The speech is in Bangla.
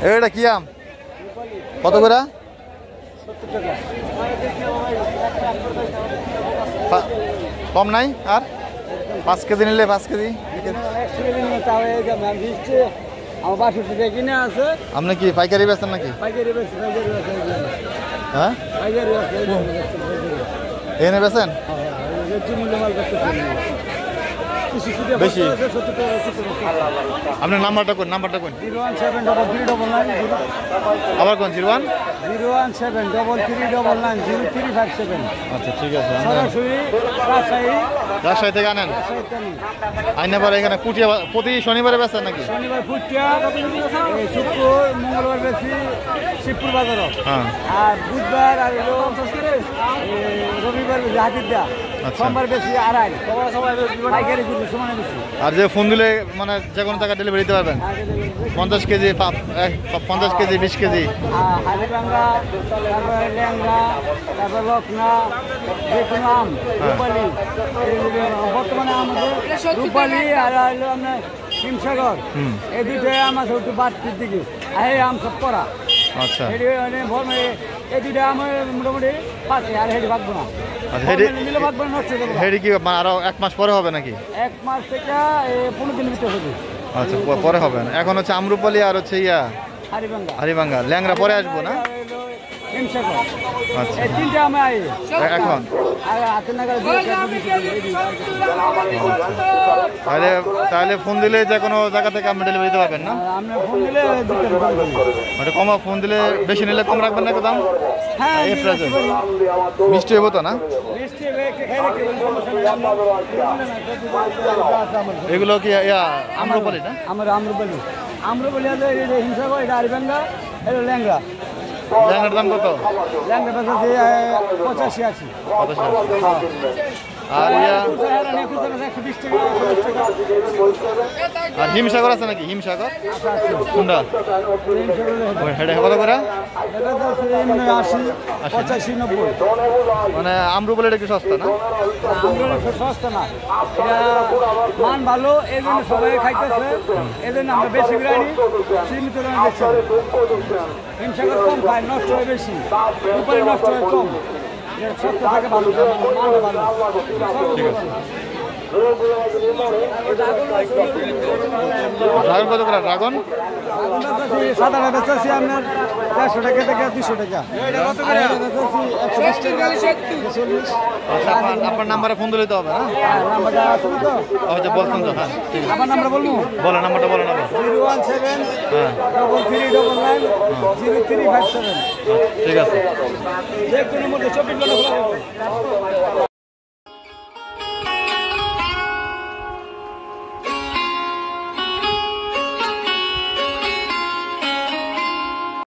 এটা কি আম? কত করে? 70 টাকা। কম নাই আর 5 কেজি নিলে 5 কেজি আমার 62 টাকা কিনে আছে। আপনি কি পাইকারি বেচেন নাকি? পাইকারি বেচি, পাইকারি বেচি। হ্যাঁ পাইকারি বেচি। এনে বেচেন বেশি। আপনার নাম্বারটা কোন? 0173399 আবার কোন? 01733990357। আচ্ছা ঠিক আছে। সরাসরি রাজশাহী থেকে আনেন? আইনা পরে এখানে পুটিয়া প্রতি শনিবারে বেচেন নাকি? শনিবার পুটিয়া, শুক্র মঙ্গলবার বেশি শিবপুর বাজার, হ্যাঁ, আর বুধবার আর রবিবার বেশি হাতিরদা, সোমবার বেশি আড়াই, পাইকারি করবে সমানে বেশি। আর যে ফোন দিলে মানে যে কোনো টাকা ডেলিভারি দিতে পারবেন? 50 কেজি 50 কেজি 20 কেজি হাড়িভাঙ্গা, তারপরে ল্যাংড়া, তারপর লখনা, যে কোনো আম, রূপালি। বর্তমানে আমাদের রূপালি আর হলো আপনার হিমসাগর, এই দুটোই আম আছে একটু বাড়তির দিকে, আর এই আম সব করা। আচ্ছা, এই দুটো আমার মোটামুটি পাচ্ছে, আর হেঁটে ভাগবো না। মিলে ভাগবো না, নষ্ট হয়ে যাবে। হেডি কি আরো 1 মাস পরে হবে নাকি? 1 মাস থেকে 15 দিন ভিতরে হবে। আচ্ছা, পরে হবে না। এখন হচ্ছে আমরুপালি আর হচ্ছে হাড়িভাঙ্গা, ল্যাংড়া পরে আসবো না? আচ্ছা, এই তিনটা আমি এখন তাহলে ফোন দিলে যে কোনো জায়গা থেকে আপনি ডেলিভারি দিতে পারবেন না? ফোন দিলে কমা, ফোন দিলে বেশি নিলে কম রাখবেন না দাম? হ্যাঁ, মিষ্টি হবো তো না? এগুলো কি আমরুপালি না? আমার আমরুপালি হলো হিমসাগর, এটা হাড়িভাঙ্গা, এটা ল্যাংড়া। ল্যাংড়ার দাম কত? ল্যাংড়া 85-80। আর আর হিমসাগর আছে নাকি? হিমসাগর কোনটা? কত করে? 85-90। মানে আমরুপালি একটু সস্তা না? সস্তা না, মান ভালো, এই জন্য সবাই খাইতেছে, এই জন্য আমরা বেশি করে আনি, সীমিত বেশি। হিমসাগর কম খায়, নষ্ট হয় বেশি, উপরে নষ্ট হয় কম। সত্য থেকে ভালো, মান ভালো। ড্রাগন কত করে? ড্রাগন সাদাটা বেচাচ্ছি আপনার 150 টাকা থেকে 200 টাকা। আপনার নাম্বারে ফোন দিলে তো হবে? নাম্বারটা আছে তো? আচ্ছা, বলছেন তো? হ্যাঁ, ঠিক আছে। আমার নাম্বার বলবো? বলো, নাম্বারটা বলো। 01733990357। ঠিক আছে। যে কোনো মধ্যে 24 ঘন্টা খোলা।